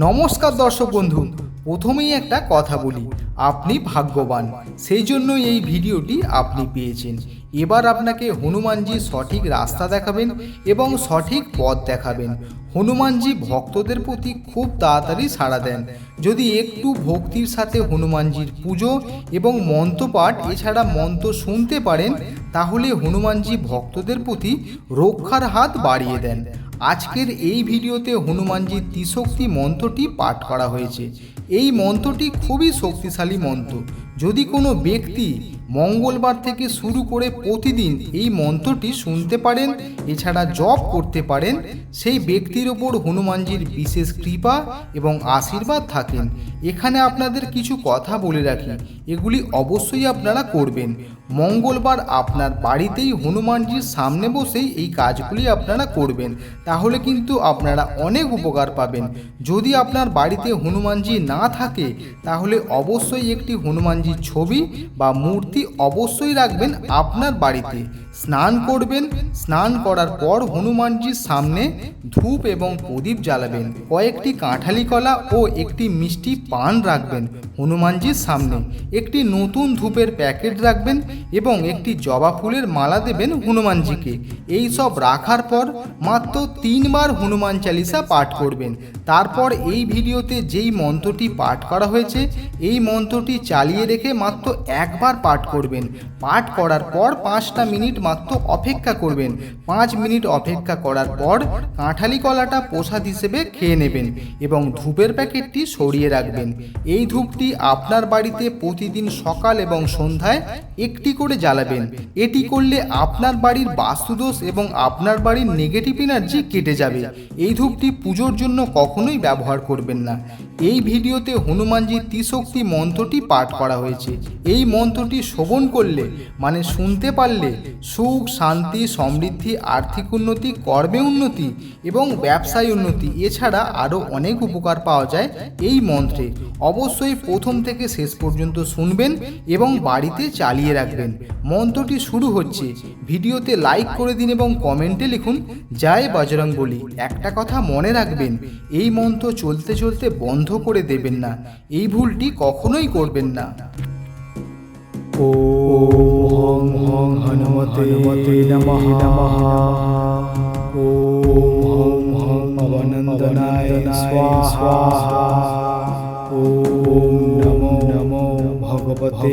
নমস্কার দর্শক বন্ধু, প্রথমেই একটা কথা বলি, আপনি ভাগ্যবান, সেই জন্য এই ভিডিওটি আপনি পেয়েছেন। এবার আপনাকে হনুমানজি সঠিক রাস্তা দেখাবেন এবং সঠিক পথ দেখাবেন। হনুমানজি ভক্তদের প্রতি খুব তাড়াতাড়ি সাড়া দেন। যদি একটু ভক্তির সাথে হনুমানজির পুজো এবং মন্ত্রপাঠ এছাড়া মন্ত্র শুনতে পারেন, তাহলে হনুমানজি ভক্তদের প্রতি রক্ষার হাত বাড়িয়ে দেন। আজকের এই ভিডিওতে হনুমানজির ত্রিশক্তি মন্ত্রটি পাঠ করা হয়েছে। এই মন্ত্রটি খুবই শক্তিশালী মন্ত্র। যদি কোনো ব্যক্তি মঙ্গলবার থেকে শুরু করে প্রতিদিন এই মন্ত্রটি শুনতে পারেন এছাড়া জপ করতে পারেন, সেই ব্যক্তির ওপর হনুমানজির বিশেষ কৃপা এবং আশীর্বাদ থাকেন। এখানে আপনাদের কিছু কথা বলে রাখি, এগুলি অবশ্যই আপনারা করবেন। মঙ্গলবার আপনার বাড়িতেই হনুমানজির সামনে বসেই এই কাজগুলি আপনারা করবেন, তাহলে কিন্তু আপনারা অনেক উপকার পাবেন। যদি আপনার বাড়িতে হনুমানজি না থাকে, তাহলে অবশ্যই একটি হনুমানজির ছবি বা মূর্তি অবশ্যই রাখবেন আপনার বাড়িতে। স্নান করবেন, স্নান করার পর হনুমানজির সামনে ধূপ এবং প্রদীপ জ্বালাবেন। কয়েকটি কাঁঠালি কলা ও একটি মিষ্টি পান রাখবেন হনুমানজির সামনে। একটি নতুন ধূপের প্যাকেট রাখবেন এবং একটি জবা ফুলের মালা দেবেন হনুমানজিকে। এই সব রাখার পর মাত্র 3 বার হনুমান চালিসা পাঠ করবেন। তারপর এই ভিডিওতে যেই মন্ত্রটি পাঠ করা হয়েছে, এই মন্ত্রটি চালিয়ে রেখে মাত্র একবার পাঠ করবেন। পাঠ করার পর 5টা মিনিট মাত্র অপেক্ষা করবেন। 5 মিনিট অপেক্ষা করার পর কাঁঠালি কলাটা প্রসাদ হিসেবে খেয়ে নেবেন এবং ধূপের প্যাকেটটি সরিয়ে রাখবেন। এই ধূপটি আপনার বাড়িতে প্রতিদিন সকাল এবং সন্ধ্যায় একটি করে জ্বালাবেন। এটি করলে আপনার বাড়ির বাস্তুদোষ এবং আপনার বাড়ির নেগেটিভ এনার্জি কেটে যাবে। এই ধূপটি পুজোর জন্য কখনোই ব্যবহার করবেন না। এই ভিডিওতে হনুমানজির ত্রিশক্তি মন্ত্রটি পাঠ করা হয়েছে। এই মন্ত্রটি শ্রবণ করলে মানে শুনতে পারলে সুখ, শান্তি, সমৃদ্ধি, আর্থিক উন্নতি, কর্মে উন্নতি এবং ব্যবসায় উন্নতি এছাড়া আরও অনেক উপকার পাওয়া যায় এই মন্ত্রে। অবশ্যই প্রথম থেকে শেষ পর্যন্ত শুনবেন এবং বাড়িতে চালিয়ে রাখবেন। মন্ত্রটি শুরু হচ্ছে। ভিডিওতে লাইক করে দিন এবং কমেন্টে লিখুন জয় বজরংবলী। একটা কথা মনে রাখবেন, এই মন্ত্র চলতে চলতে বন্ধ করে দেবেন না। এই ভুলটি কখনোই করবেন না। ওম হং হনুমতে নমঃ ওম হং পবনন্দনায় স্বাহা ওম নমো ভগবতে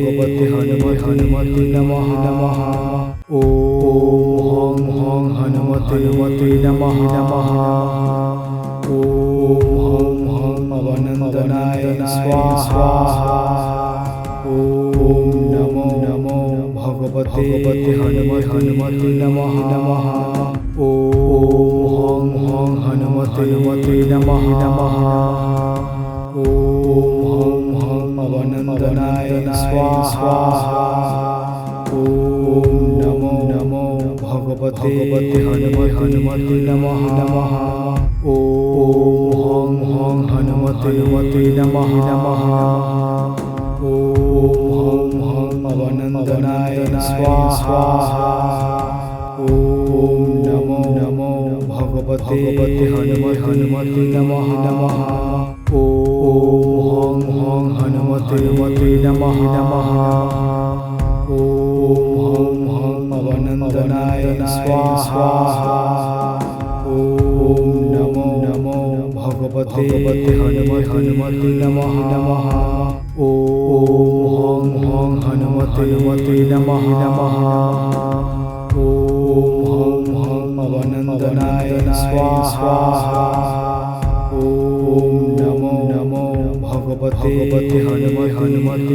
হনুমতে নমঃ ওম হং হনুমতে নমঃ ওম হং পবনন্দনায় স্বাহা ওম নমো ভগবতে হনুমতে নমঃ ওম হং হনুমতে নমঃ ওম হং পবনন্দনায় স্বাহা ওম নমো ভগবতে হনুমতে নমঃ ওম হং হনুমতে নমঃ ওম হং পবনন্দনায় স্বাহা ওম নমো ভগবতে হনুমতে নমঃ ওম হং হনুমতে নমঃ ওম হং পবনন্দনায় স্বাহা ওম নমো ভগবতে হনুমতে নমঃ ওম হং হনুমতে নমঃ ওম হং পবনন্দনায় স্বাহা ওম নমো ভগবতে হনুমতে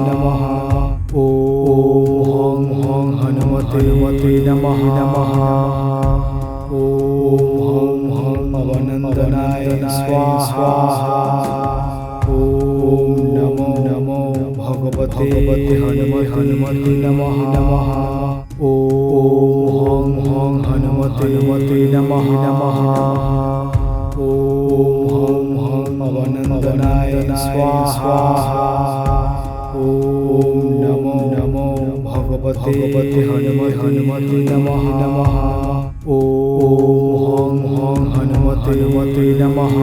নমঃ ওম হং হনুমতে নমঃ ওম হং পবনন্দনায় স্বাহা ওম নমো ভগবতে হনুমতে নমঃ ওম হং হনুমতে নমঃ ওম হং পবনন্দনায় স্বাহা ওম নমো ভগবতে হনুমতে নমঃ ওম হং হনুমতে নমঃ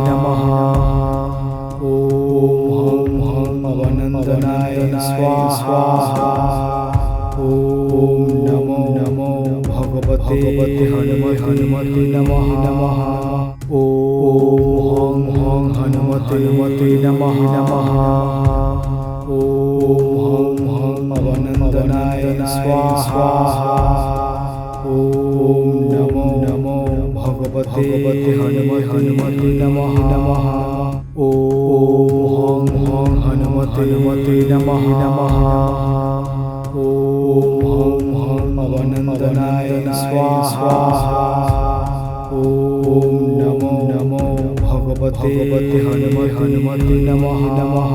हनुमते नमः नमः। ॐ हं अवनन्दनाय स्वाहा। ॐ नमो भगवते हनुमते नमः नमः। ॐ हं हनुमते नमः नमः। ॐ हं अवनन्दनाय स्वाहा। ॐ नमो भगवते हनुमते नमः नमः।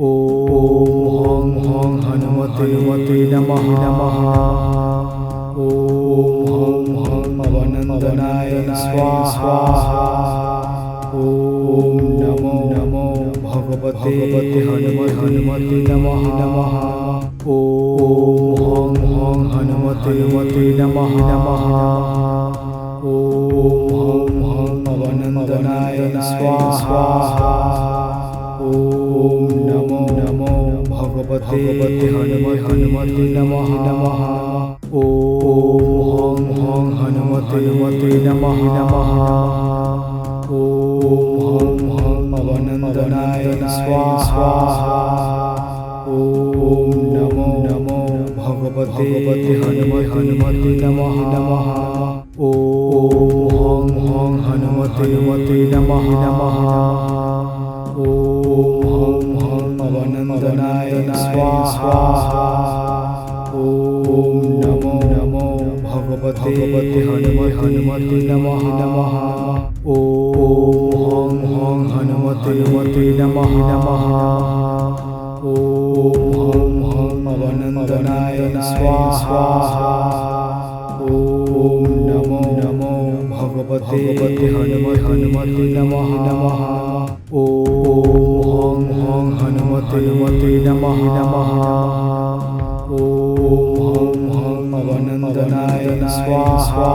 ॐ हं हनुमते नमः नमः। ॐ हं अवनन्दनाय स्वाहा। ॐ नमो भगवते हनुमते नमः नमः। ॐ हं हनुमते नमः नमः। ॐ हं अवनन्दनाय स्वाहा। ॐ नमो भगवते हनुमते नमः नमः। ॐ हं हनुमते नमः नमः। ॐ हं अवनन्दनाय स्वाहा। ॐ नमो भगवते हनुमते नमः नमः। ॐ हं हनुमते नमः नमः। ॐ हं अवनन्दनाय स्वाहा। ॐ नमो भगवते हनुमते नमः नमः। ॐ हं हनुमते नमः नमः। ॐ हं अवनन्दनाय स्वाहा। ॐ नमो भगवते हनुमते नमः नमः। ॐ हं हनुमते नमः नमः। ॐ हं अवनन्दनाय स्वाहा।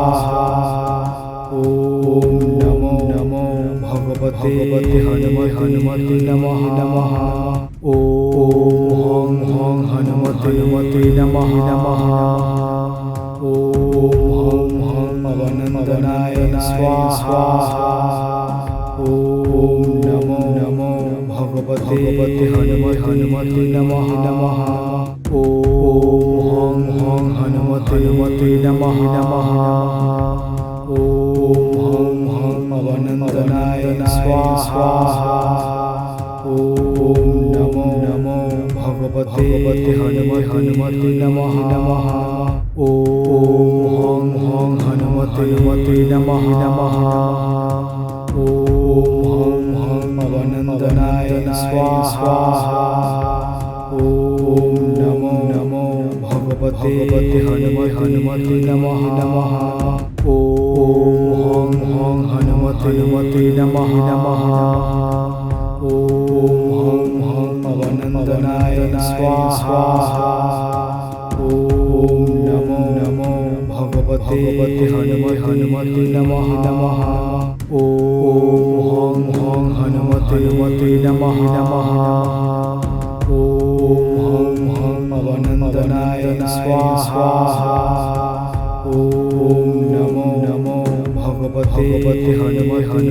ॐ नमो भगवते हनुमते नमः नमः। ॐ हं हनुमते नमः नमः। ॐ हं अवनन्दनाय स्वाहा। ॐ नमो भगवते हनुमते नमः नमः। ॐ हं हनुमते नमः नमः। ॐ हं अवनन्दनाय स्वाहा। ॐ नमो भगवते हनुमते नमः नमः। ॐ हं हनुमते नमः नमः। ॐ हं अवनन्दनाय स्वाहा। ॐ नमो भगवते हनुमते नमः नमः। ॐ हं हनुमते नमः नमः। ॐ हं अवनन्दनाय स्वाहा। ॐ नमो भगवते हनुमते नमः नमः। ॐ हं हनुमते नमः नमः। ॐ हं अवनन्दनाय स्वाहा। ॐ नमो भगवते हनुमते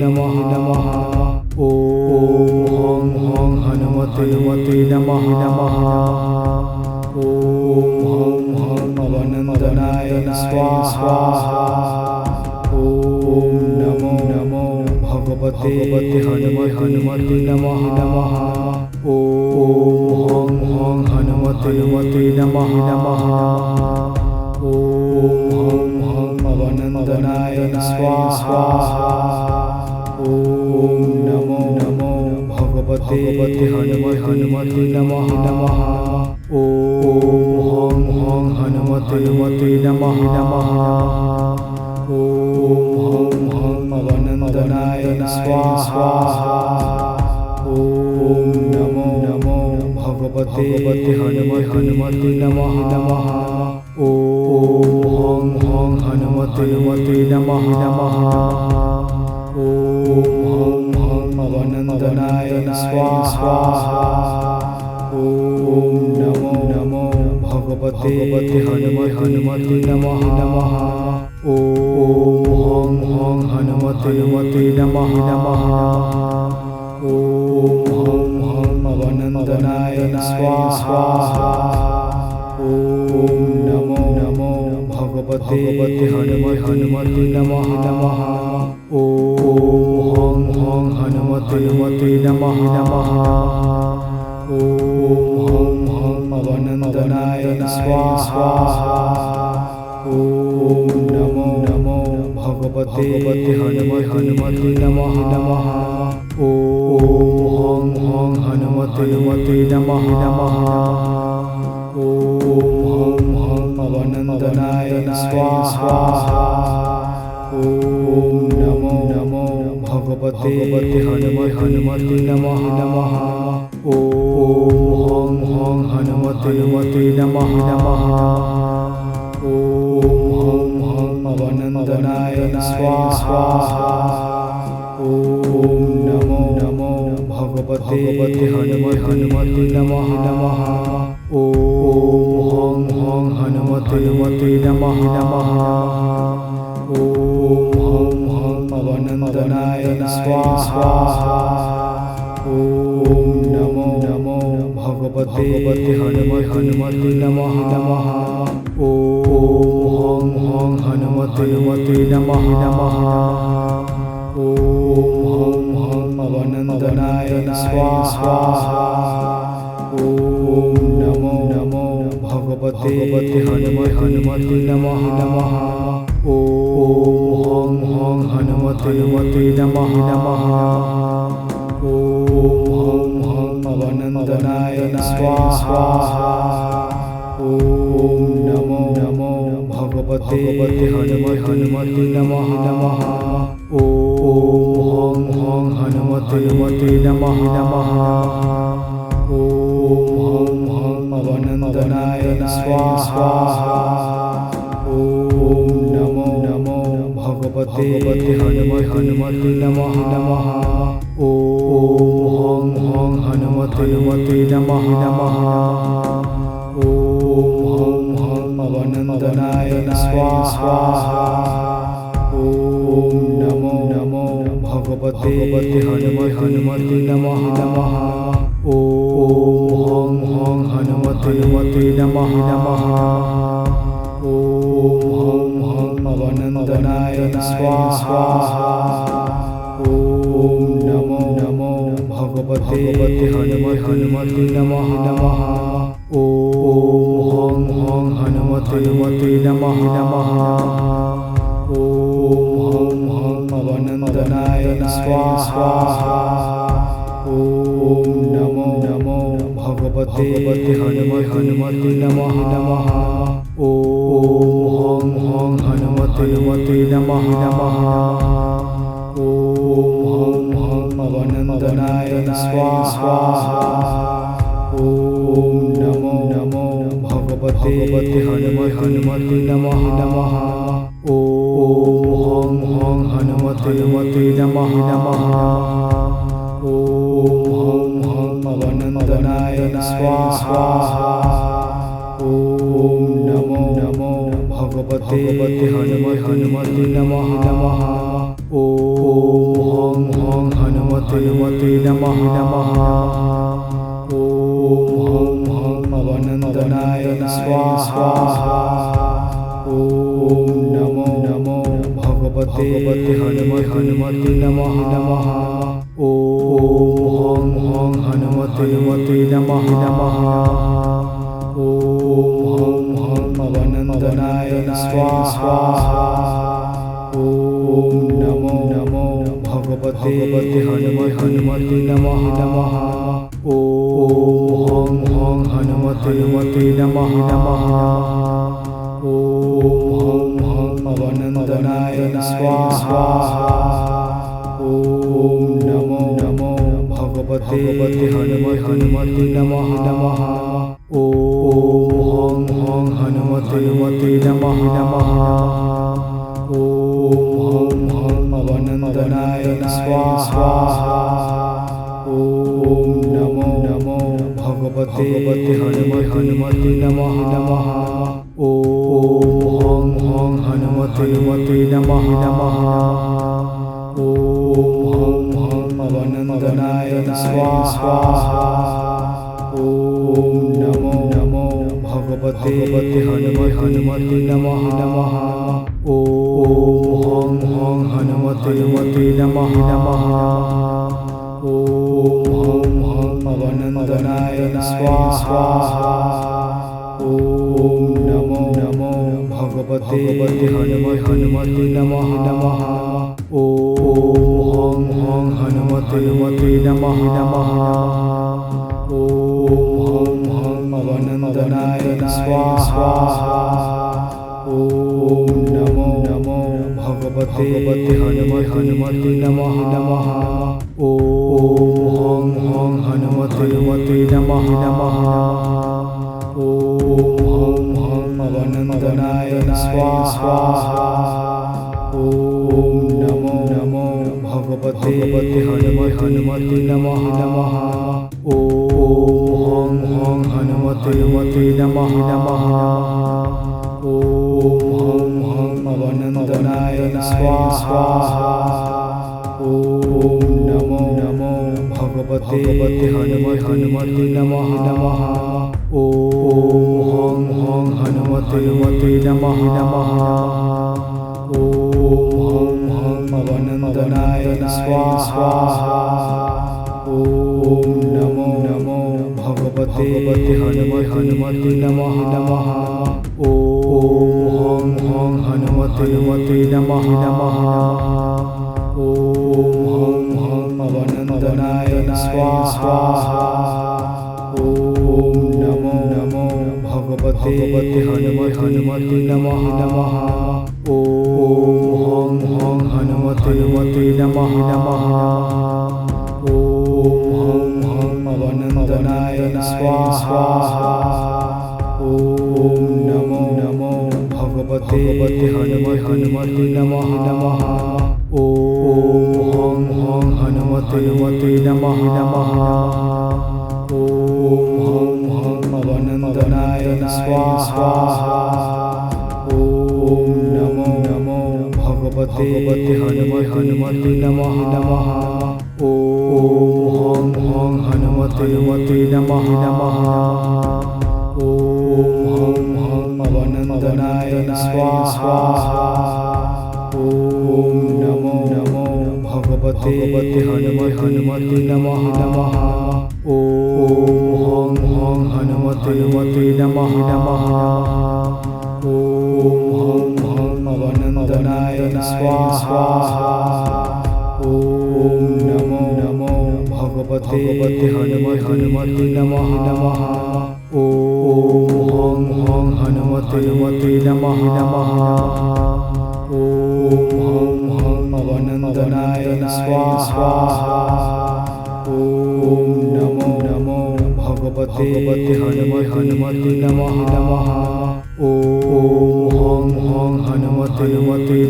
नमः नमः। ॐ हं हनुमते नमः नमः। ॐ हं अवनन्दनाय स्वाहा। ॐ नमो भगवते हनुमते नमः नमः। ॐ हं हनुमते नमः नमः। ॐ हं अवनन्दनाय स्वाहा। ॐ नमो भगवते हनुमते नमः नमः। ॐ हं हनुमते नमः नमः। ॐ हं अवनन्दनाय स्वाहा। ॐ नमो भगवते हनुमते नमः नमः। ॐ हं हनुमते नमः नमः। ॐ हं अवनन्दनाय स्वाहा। ॐ नमो भगवते हनुमते नमः नमः। ॐ हं हनुमते नमः नमः। स्वाहा ओम नमो नमो भगवते हनुमते नमः नमः ओम हनुमते नमः नमः ओम अवनंदनाय स्वाहा ओम नमो नमो भगवते हनुमते नमः नमः ओम हनुमते नमः नमः ओम अवनंदनाय स्वाहा ओम नमो नमो भगवते हनुमते नमः नमः ओम हनुमते नमः नमः ओम अवनंदनाय स्वाहा ओम नमो नमो भगवते हनुमते नमः नमः ओम हनुमते नमः नमः ओम अवनंदनाय स्वाहा ओम नमो नमो भगवते हनुमते नमः नमः ओम हनुमते नमः नमः ओम अवनंदनाय स्वाहा ओम नमो नमो भगवते हनुमते नमः नमः ओम हनुमते नमः नमः ओम अवनंदनाय स्वाहा ओम नमो नमो भगवते हनुमते नमः नमः ओम हनुमते नमः नमः ओम अवनंदनाय स्वाहा ओम नमो नमो भगवते हनुमते नमः नमः ओम हनुमते नमः नमः ओम अवनंदनाय स्वाहा ओम नमो नमो भगवते हनुमते नमः नमः ओम हनुमते नमः नमः ओम अवनंदनाय स्वाहा ओम नमो नमो भगवते हनुमते नमः नमः ओम हनुमते नमः नमः ओम अवनंदनाय स्वाहा ओम नमो नमो भगवते हनुमते नमः नमः ओम हनुमते नमः नमः ओम अवनंदनाय स्वाहा ओम नमो नमो भगवते हनुमते नमः नमः ओम हनुमते नमः नमः ओम अवनंदनाय स्वाहा ओम नमो नमो भगवते हनुमते नमः नमः ओम हनुमते नमः नमः ओम अवनंदनाय स्वाहा ओम नमो नमो भगवते हनुमते नमः नमः ओम हनुमते नमः नमः ओम अवनंदनाय स्वाहा ओम नमो नमो भगवते हनुमते नमः नमः ओम हनुमते नमः नमः ओम अवनंदनाय स्वाहा ओम नमो नमो भगवते हनुमते नमः नमः ओम हनुमते नमः नमः ओम अवनंदनाय स्वाहा ओम नमो नमो भगवते हनुमते नमः नमः ओम हनुमते नमः नमः ओम अवनंदनाय स्वाहा ओम हनुमते नमः नमः। ॐ हं हनुमते नमः नमः। ॐ हं पवनन्दनाय स्वाहा। ॐ नमो नमो भगवते हनुमते नमः नमः। ॐ हं हनुमते नमः नमः। ॐ हं पवनन्दनाय स्वाहा। ॐ नमो नमो भगवते हनुमते नमः नमः। ॐ हं हनुमते नमः नमः। ॐ हं पवनन्दनाय स्वाहा। ॐ नमो नमो भगवते हनुमते नमः नमः। ॐ हं हनुमते नमः नमः। ॐ हं पवनन्दनाय स्वाहा। ॐ नमो नमो भगवते हनुमते नमः नमः। ॐ हं हनुमते नमः नमः। ॐ हं पवनन्दनाय स्वाहा। ॐ नमो नमो भगवते हनुमते नमः नमः। ॐ हं हनुमते नमः नमः। ॐ हं पवनन्दनाय स्वाहा। ॐ नमो नमो भगवते हनुमते नमः नमः। ॐ हं हनुमते नमः नमः। ॐ हं पवनन्दनाय स्वाहा। ॐ नमो नमो भगवते हनुमते नमः नमः। ॐ हं हनुमते नमः नमः। ॐ हं पवनन्दनाय स्वाहा। ॐ नमो नमो भगवते हनुमते नमः नमः। ॐ हं हनुमते नमः नमः। ॐ हं पवनन्दनाय स्वाहा। ॐ नमो नमो भगवते हनुमते नमः नमः। ॐ हं हनुमते नमः नमः। ॐ हं पवनन्दनाय स्वाहा। ॐ नमो नमो भगवते हनुमते नमः नमः। ॐ हं हनुमते नमः नमः। ॐ हं पवनन्दनाय स्वाहा। ॐ नमो नमो भगवते हनुमते नमः नमः। ॐ हं हनुमते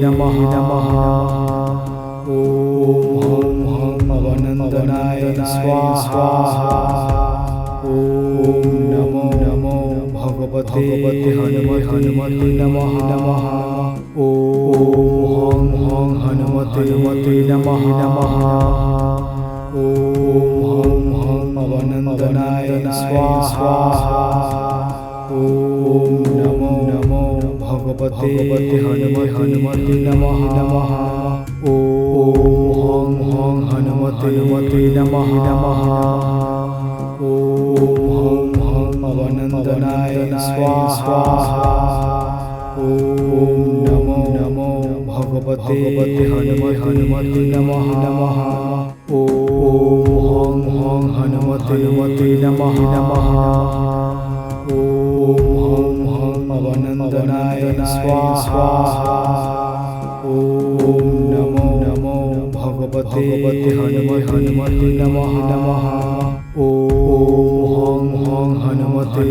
नमः नमः। ॐ हं पवनन्दनाय स्वाहा। ॐ नमो नमो भगवते हनुमते नमः नमः। ॐ हं हनुमते नमः नमः। ॐ हं पवनन्दनाय स्वाहा। ॐ नमो नमो भगवते हनुमते नमः नमः। ॐ हं हनुमते नमः नमः। ॐ हं पवनन्दनाय स्वाहा। ॐ नमो नमो भगवते हनुमते नमः नमः। ॐ हं हनुमते नमः नमः। ॐ हं पवनन्दनाय स्वाहा। ॐ नमो नमो भगवते हनुमते नमः नमः। ॐ हं हनुमते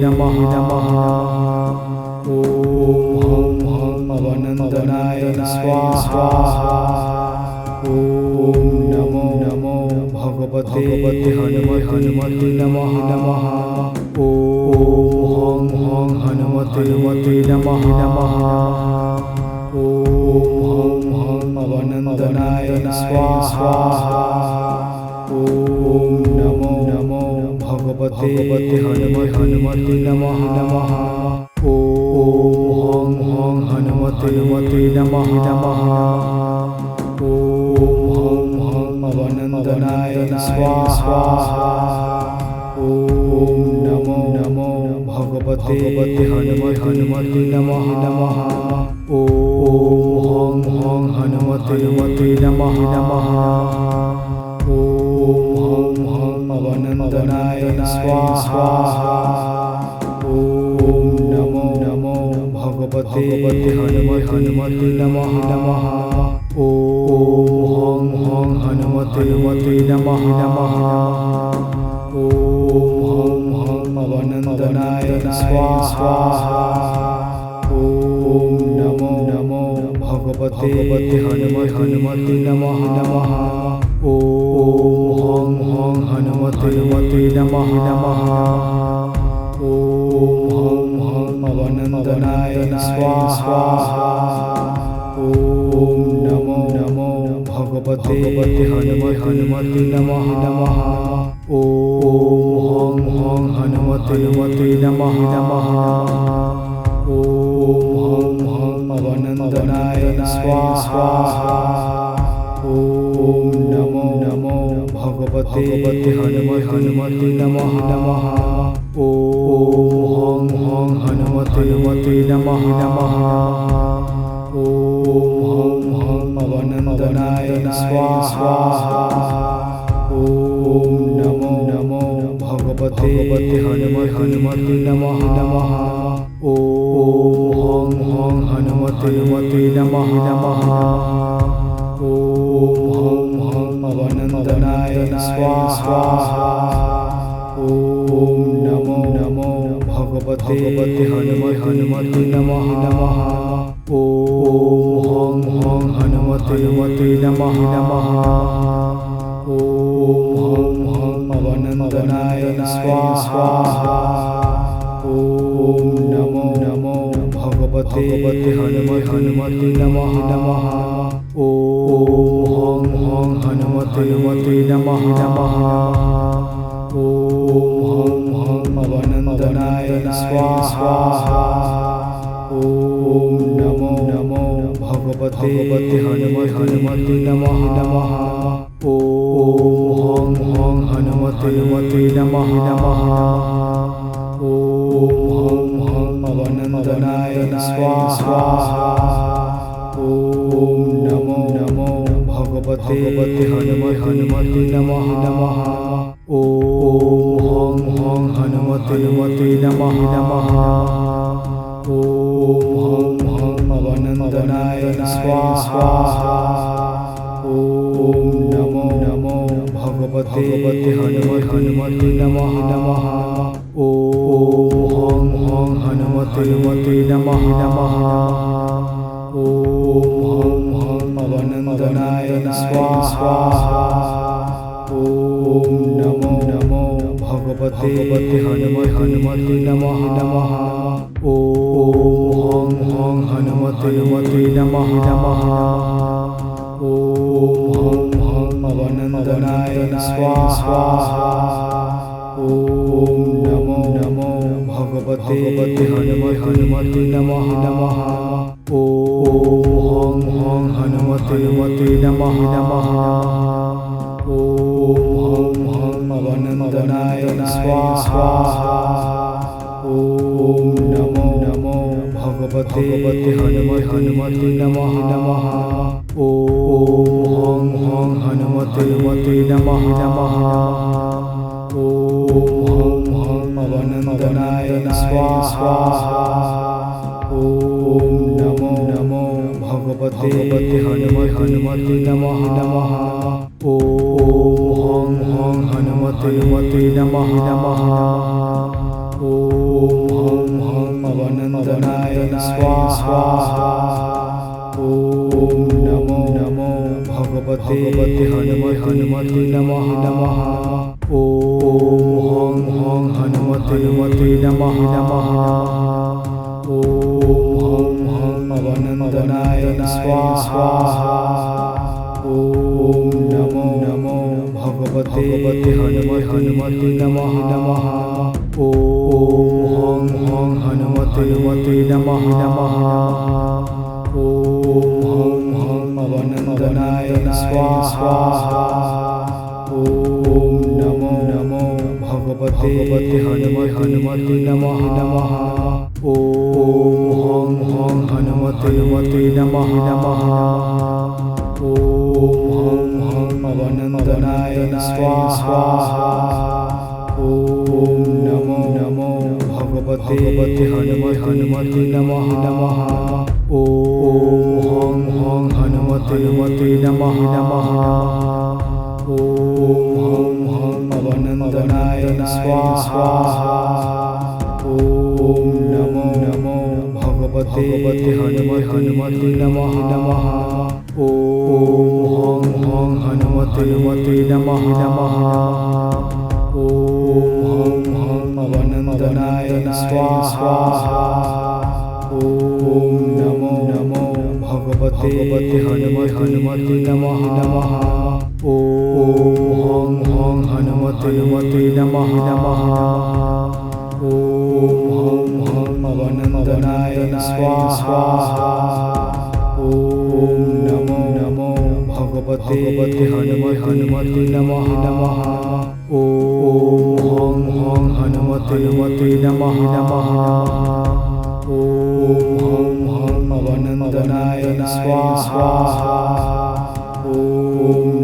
नमः नमः। ॐ हं पवनन्दनाय स्वाहा। ॐ नमो नमो भगवते हनुमते नमः नमः। ॐ हं हनुमते नमः नमः। ॐ हं पवनन्दनाय स्वाहा। ॐ नमो नमो भगवते भगवते हनुमते नमः नमः। ॐ हनुमते नमः नमः। ॐ पवनंदनाय स्वाहा। ॐ नमो भगवते हनुमते नमः नमः। ॐ हनुमते नमः नमः। ॐ पवनंदनाय स्वाहा। ॐ नमो भगवते हनुमते नमः नमः। ॐ हनुमते नमः नमः। ॐ पवनंदनाय स्वाहा। ॐ नमो भगवते हनुमते नमः नमः। ॐ हनुमते नमः नमः। ॐ पवनंदनाय स्वाहा। ॐ नमो भगवते हनुमते नमः नमः। ॐ हनुमते नमः नमः। ॐ पवनंदनाय स्वाहा। ॐ नमो भगवते हनुमते नमः नमः। ॐ हनुमते नमः नमः। ॐ पवनंदनाय स्वाहा। ॐ नमो भगवते हनुमते नमः नमः। ॐ हनुमते नमः नमः। ॐ पवनंदनाय स्वाहा। ॐ नमो भगवते हनुमते नमः नमः। ॐ हनुमते नमः नमः। ॐ पवनंदनाय स्वाहा। ॐ नमो भगवते हनुमते नमः नमः। ॐ हनुमते नमः नमः। ॐ पवनंदनाय स्वाहा। ॐ नमो भगवते हनुमते नमः नमः। ॐ हनुमते नमः नमः। ॐ पवनंदनाय स्वाहा। ॐ नमो भगवते हनुमते नमः नमः। ॐ हनुमते नमः नमः। ॐ पवनंदनाय स्वाहा। ॐ नमो भगवते हनुमते नमः नमः। ॐ हनुमते नमः नमः। ॐ पवनंदनाय स्वाहा। ॐ नमो भगवते हनुमते नमः नमः। ॐ हनुमते नमः नमः। ॐ पवनंदनाय स्वाहा। ॐ नमो भगवते हनुमते नमः नमः। ॐ हनुमते नमः नमः। ॐ पवनंदनाय स्वाहा। ॐ नमो भगवते हनुमते नमः नमः। ॐ हनुमते नमः नमः। ॐ पवनंदनाय स्वाहा। ॐ नमो भगवते हनुमते नमः नमः। ॐ हनुमते नमः नमः। ॐ पवनंदनाय स्वाहा। ॐ नमो भगवते हनुमते नमः नमः। ॐ हनुमते नमः नमः। ॐ पवनंदनाय स्वाहा। ॐ नमो भगवते भगवते हनुमते नमः नमः। ॐ हं हनुमते नमः नमः। ॐ हं अवनन्दनाय स्वाहा। ॐ नमो नमो भगवते हनुमते नमः नमः। ॐ हं हनुमते नमः नमः। ॐ हं अवनन्दनाय स्वाहा। ॐ नमो नमो भगवते हनुमते नमः नमः। ॐ हं हनुमते नमः नमः। ॐ हं अवनन्दनाय स्वाहा। ॐ नमो नमो भगवते हनुमते नमः नमः। ॐ हं हनुमते नमः नमः। ॐ हं अवनन्दनाय स्वाहा। ॐ नमो नमो भगवते हनुमते नमः नमः। ॐ हं हनुमते नमः नमः। ॐ हं अवनन्दनाय स्वाहा। ॐ नमो नमो भगवते हनुमते नमः नमः। ॐ हं हनुमते नमः नमः। ॐ हं अवनन्दनाय स्वाहा। ॐ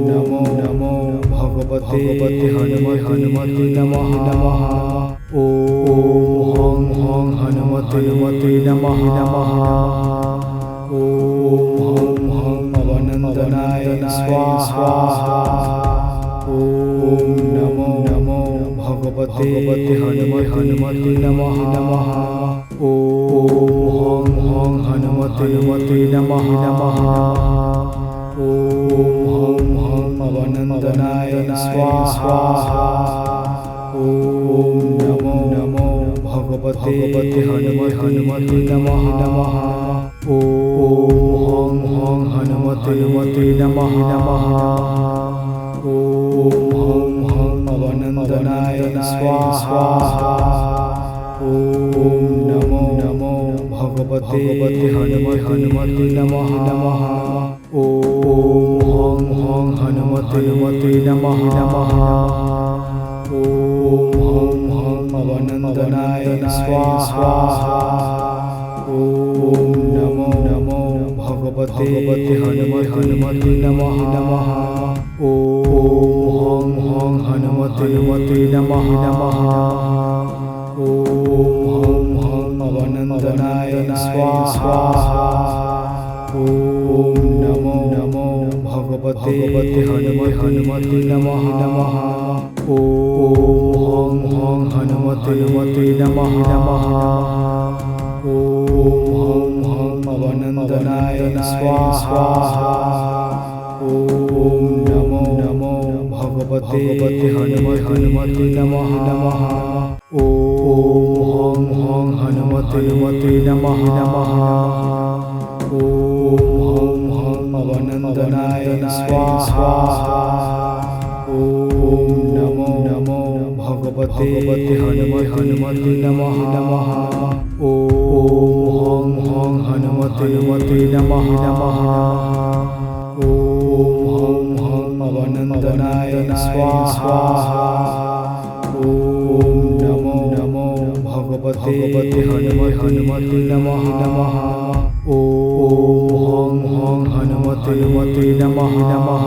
नमो नमो भगवते हनुमते नमः नमः। ॐ हं हनुमते नमः नमः। ॐ हं अवनन्दनाय स्वाहा। ॐ नमो नमो भगवते हनुमते नमः नमः। ॐ हं हनुमते नमः नमः। ॐ हं अवनन्दनाय स्वाहा। ॐ नमो नमो भगवते हनुमते नमः नमः। ॐ हं हनुमते नमः नमः। ॐ हं अवनन्दनाय स्वाहा। ॐ नमो नमो भगवते हनुमते नमः नमः। ॐ हं हनुमते नमः नमः। ॐ हं अवनन्दनाय स्वाहा। ॐ नमो नमो भगवते हनुमते नमः नमः। ॐ हं हनुमते नमः नमः। ॐ हं अवनन्दनाय स्वाहा। ॐ नमो नमो भगवते हनुमते नमः नमः। ॐ हं हनुमते नमः नमः। ॐ हं अवनन्दनाय स्वाहा। ॐ नमो नमो भगवते हनुमते नमः नमः। ॐ हं हनुमते नमः नमः। ॐ हं अवनन्दनाय स्वाहा। ॐ नमो नमो भगवते हनुमते नमः नमः। ॐ हं हनुमते नमः नमः। ॐ हं अवनन्दनाय स्वाहा। ॐ नमो नमो भगवते हनुमते नमः नमः। ॐ हं हनुमते नमः नमः।